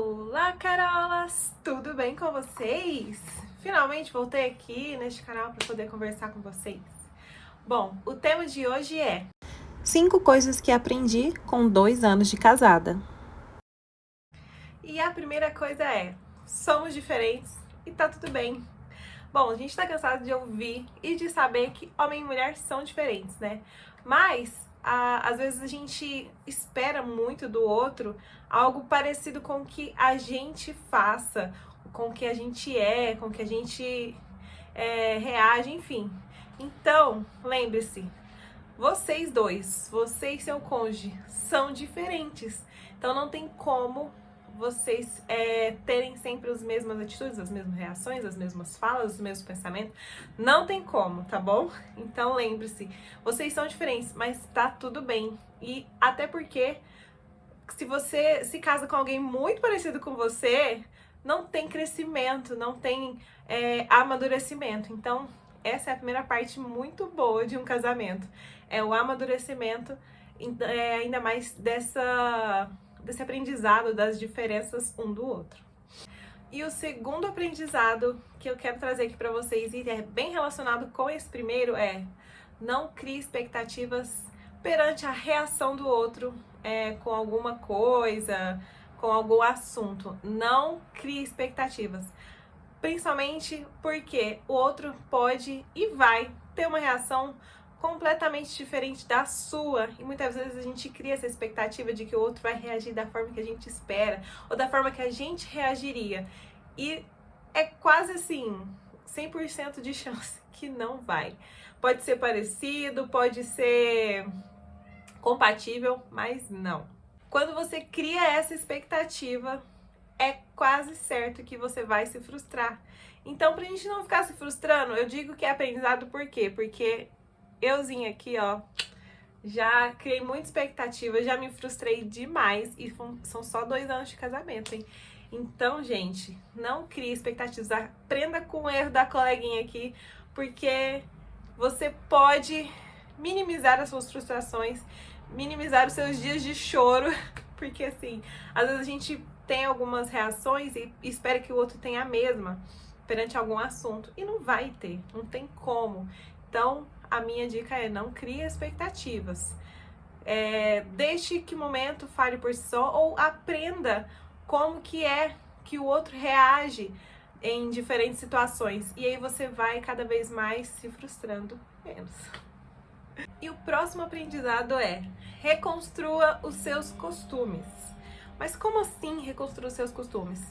Olá, Carolas! Tudo bem com vocês? Finalmente voltei aqui neste canal para poder conversar com vocês. Bom, o tema de hoje é 5 coisas que aprendi com 2 anos de casada. E a primeira coisa é: somos diferentes e tá tudo bem. Bom, a gente tá cansado de ouvir e de saber que homem e mulher são diferentes, né? Mas às vezes a gente espera muito do outro algo parecido com o que a gente faça, com o que a gente com o que a gente reage, enfim. Então, lembre-se, vocês dois, você e seu cônjuge, são diferentes. Então não tem como vocês terem sempre as mesmas atitudes, as mesmas reações, as mesmas falas, os mesmos pensamentos. Não tem como, tá bom? Então lembre-se, vocês são diferentes, mas tá tudo bem. E até porque, se você se casa com alguém muito parecido com você, não tem crescimento, não tem amadurecimento. Então, essa é a primeira parte muito boa de um casamento. É o amadurecimento, ainda mais desse aprendizado das diferenças um do outro. E o segundo aprendizado que eu quero trazer aqui para vocês, e é bem relacionado com esse primeiro, é: não crie expectativas perante a reação do outro com alguma coisa, com algum assunto. Não crie expectativas. Principalmente porque o outro pode e vai ter uma reação completamente diferente da sua, e muitas vezes a gente cria essa expectativa de que o outro vai reagir da forma que a gente espera ou da forma que a gente reagiria, e é quase assim 100% de chance que não vai. Pode ser parecido, pode ser compatível, mas não. Quando você cria essa expectativa, é quase certo que você vai se frustrar. Então, pra gente não ficar se frustrando, eu digo que é aprendizado. Por quê? Porque euzinha aqui, ó, já criei muita expectativa, já me frustrei demais, e são só 2 anos de casamento, hein? Então, gente, não crie expectativas, aprenda com o erro da coleguinha aqui, porque você pode minimizar as suas frustrações, minimizar os seus dias de choro, porque assim, às vezes a gente tem algumas reações e espera que o outro tenha a mesma perante algum assunto, e não vai ter, não tem como. Então, a minha dica é: não crie expectativas. Deixe que o momento fale por si só, ou aprenda como que é que o outro reage em diferentes situações. E aí você vai cada vez mais se frustrando menos. E o próximo aprendizado é: reconstrua os seus costumes. Mas como assim reconstruir os seus costumes?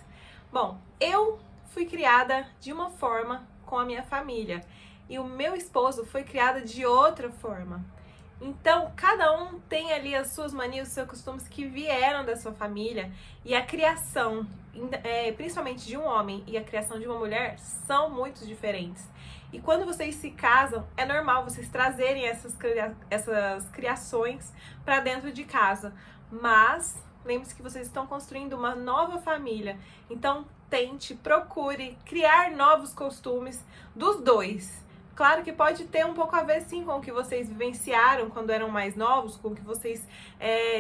Bom, eu fui criada de uma forma com a minha família, e o meu esposo foi criado de outra forma. Então, cada um tem ali as suas manias, os seus costumes que vieram da sua família, e a criação, principalmente de um homem, e a criação de uma mulher são muito diferentes. E quando vocês se casam, é normal vocês trazerem essas criações para dentro de casa. Mas lembre-se que vocês estão construindo uma nova família. Então, procure criar novos costumes dos dois. Claro que pode ter um pouco a ver, sim, com o que vocês vivenciaram quando eram mais novos, com o que vocês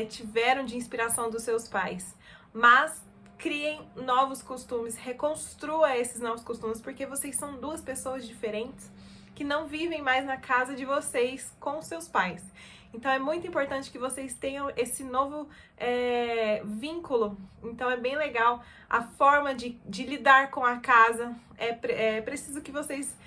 tiveram de inspiração dos seus pais. Mas criem novos costumes, reconstrua esses novos costumes, porque vocês são 2 pessoas diferentes que não vivem mais na casa de vocês com seus pais. Então é muito importante que vocês tenham esse novo vínculo. Então é bem legal a forma de lidar com a casa. É preciso que vocês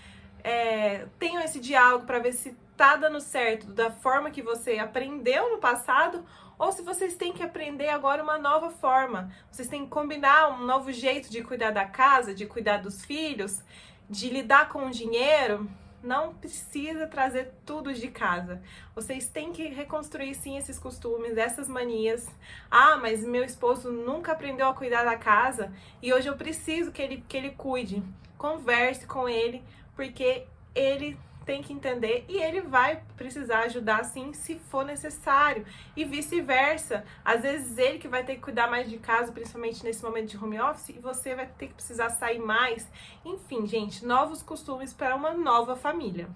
tenham esse diálogo para ver se tá dando certo da forma que você aprendeu no passado, ou se vocês têm que aprender agora uma nova forma. Vocês têm que combinar um novo jeito de cuidar da casa, de cuidar dos filhos, de lidar com o dinheiro. Não precisa trazer tudo de casa. Vocês têm que reconstruir, sim, esses costumes, essas manias. Ah, mas meu esposo nunca aprendeu a cuidar da casa e hoje eu preciso que ele cuide. Converse com ele, porque ele tem que entender e ele vai precisar ajudar, sim, se for necessário, e vice-versa. Às vezes ele que vai ter que cuidar mais de casa, principalmente nesse momento de home office, e você vai ter que precisar sair mais. Enfim, gente, novos costumes para uma nova família.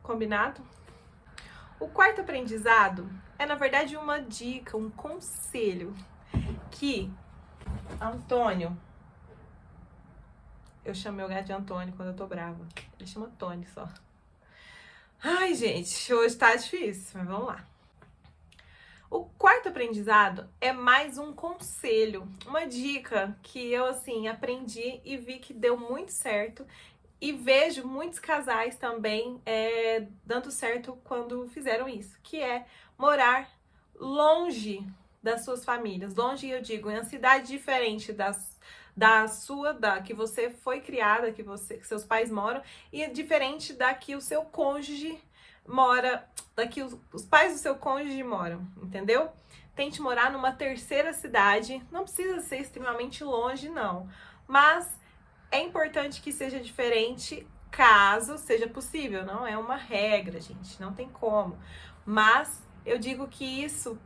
Combinado? O quarto aprendizado é, na verdade, uma dica, um conselho, que Antônio. Eu chamo meu gato de Antônio quando eu tô brava. Ele chama Tony só. Ai, gente, hoje tá difícil, mas vamos lá. O quarto aprendizado é mais um conselho, uma dica que eu, assim, aprendi e vi que deu muito certo. E vejo muitos casais também dando certo quando fizeram isso, que é morar longe das suas famílias. Longe, eu digo, em uma cidade diferente da sua, da que você foi criada, que seus pais moram, e é diferente da que o seu cônjuge mora, da que os pais do seu cônjuge moram, entendeu? Tente morar numa terceira cidade, não precisa ser extremamente longe, não, mas é importante que seja diferente caso seja possível. Não é uma regra, gente, não tem como. Mas eu digo que isso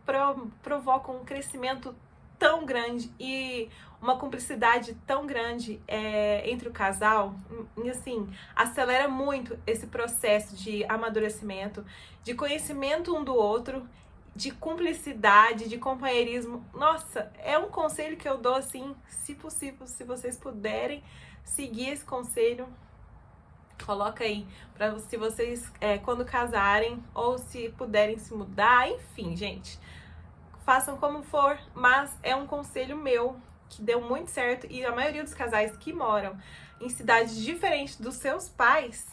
provoca um crescimento tão grande e uma cumplicidade tão grande entre o casal, e assim, acelera muito esse processo de amadurecimento, de conhecimento um do outro, de cumplicidade, de companheirismo. Nossa, é um conselho que eu dou assim, se possível, se vocês puderem seguir esse conselho, coloca aí, para se vocês, quando casarem, ou se puderem se mudar, enfim, gente, façam como for, mas é um conselho meu, que deu muito certo, e a maioria dos casais que moram em cidades diferentes dos seus pais,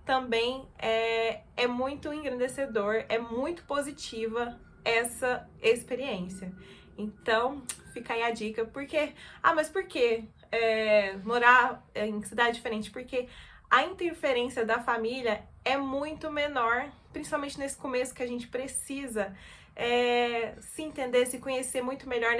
também é muito engrandecedor, é muito positiva essa experiência. Então, fica aí a dica, porque... Ah, mas por quê? Morar em cidade diferente? Porque a interferência da família é muito menor, principalmente nesse começo que a gente precisa se entender, se conhecer muito melhor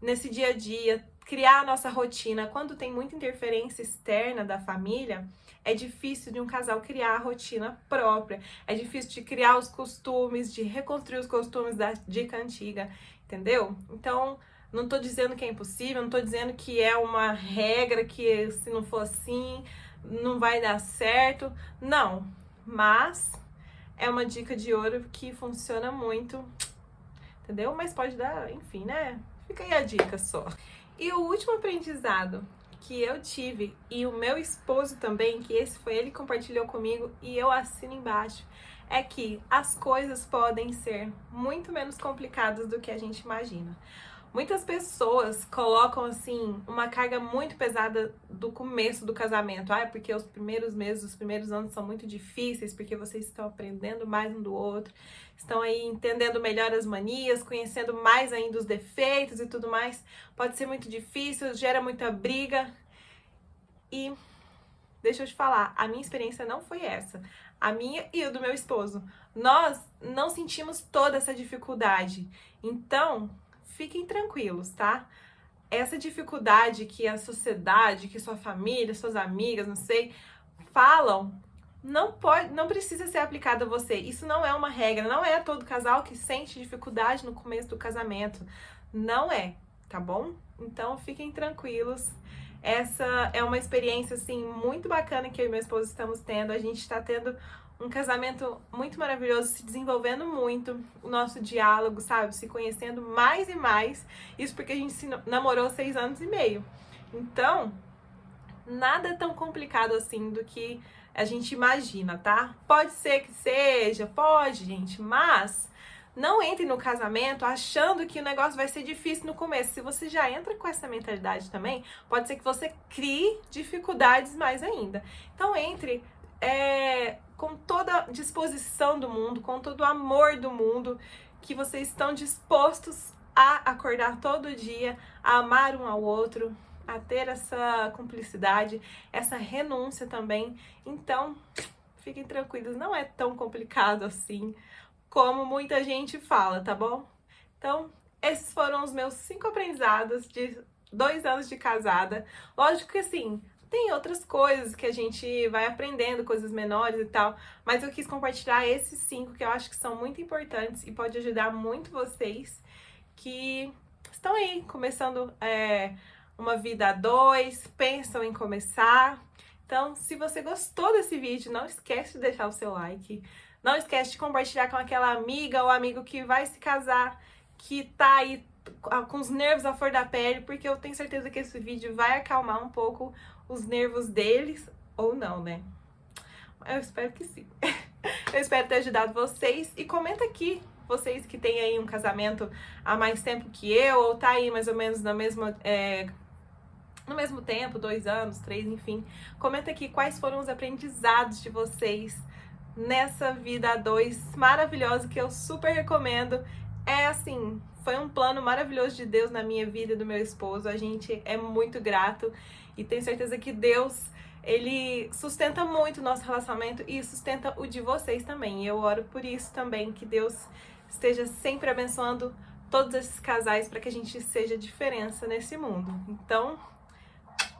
nesse dia a dia, criar a nossa rotina. Quando tem muita interferência externa da família, é difícil de um casal criar a rotina própria, é difícil de criar os costumes, de reconstruir os costumes da dica antiga, entendeu? Então, não tô dizendo que é impossível, não tô dizendo que é uma regra, que se não for assim, não vai dar certo. Não, mas é uma dica de ouro que funciona muito, entendeu? Mas pode dar, enfim, né? Fica aí a dica só. E o último aprendizado que eu tive, e o meu esposo também, que esse foi ele que compartilhou comigo e eu assino embaixo, é que as coisas podem ser muito menos complicadas do que a gente imagina. Muitas pessoas colocam, assim, uma carga muito pesada do começo do casamento. Ah, é porque os primeiros meses, os primeiros anos são muito difíceis, porque vocês estão aprendendo mais um do outro, estão aí entendendo melhor as manias, conhecendo mais ainda os defeitos e tudo mais. Pode ser muito difícil, gera muita briga. E deixa eu te falar, a minha experiência não foi essa. A minha e o do meu esposo. Nós não sentimos toda essa dificuldade. Então, fiquem tranquilos, tá? Essa dificuldade que a sociedade, que sua família, suas amigas, não sei, falam, não precisa ser aplicada a você. Isso não é uma regra, não é todo casal que sente dificuldade no começo do casamento. Não é, tá bom? Então fiquem tranquilos. Essa é uma experiência, assim, muito bacana que eu e meu esposo estamos tendo. A gente está tendo um casamento muito maravilhoso, se desenvolvendo muito, o nosso diálogo, sabe? Se conhecendo mais e mais. Isso porque a gente se namorou 6 anos e meio. Então, nada é tão complicado assim do que a gente imagina, tá? Pode ser que seja, pode, gente, mas não entre no casamento achando que o negócio vai ser difícil no começo. Se você já entra com essa mentalidade também, pode ser que você crie dificuldades mais ainda. Então, entre com toda a disposição do mundo, com todo o amor do mundo, que vocês estão dispostos a acordar todo dia, a amar um ao outro, a ter essa cumplicidade, essa renúncia também. Então, fiquem tranquilos, não é tão complicado assim como muita gente fala, tá bom? Então, esses foram os meus 5 aprendizados de 2 anos de casada. Lógico que assim, tem outras coisas que a gente vai aprendendo, coisas menores e tal, mas eu quis compartilhar esses 5 que eu acho que são muito importantes e pode ajudar muito vocês que estão aí começando uma vida a 2, pensam em começar. Então, se você gostou desse vídeo, não esquece de deixar o seu like, não esquece de compartilhar com aquela amiga ou amigo que vai se casar, que tá aí com os nervos à flor da pele, porque eu tenho certeza que esse vídeo vai acalmar um pouco os nervos deles, ou não, né? Eu espero que sim. Eu espero ter ajudado vocês, e comenta aqui, vocês que têm aí um casamento há mais tempo que eu, ou tá aí mais ou menos na mesma, no mesmo tempo, 2 anos, 3, enfim. Comenta aqui quais foram os aprendizados de vocês nessa vida a dois maravilhosa, que eu super recomendo. É assim, foi um plano maravilhoso de Deus na minha vida e do meu esposo. A gente é muito grato e tenho certeza que Deus, Ele sustenta muito o nosso relacionamento e sustenta o de vocês também. E eu oro por isso também, que Deus esteja sempre abençoando todos esses casais para que a gente seja diferença nesse mundo. Então,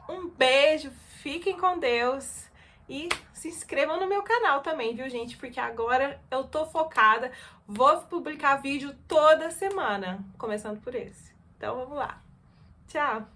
um beijo, fiquem com Deus. E se inscrevam no meu canal também, viu, gente? Porque agora eu tô focada. Vou publicar vídeo toda semana, começando por esse. Então, vamos lá. Tchau!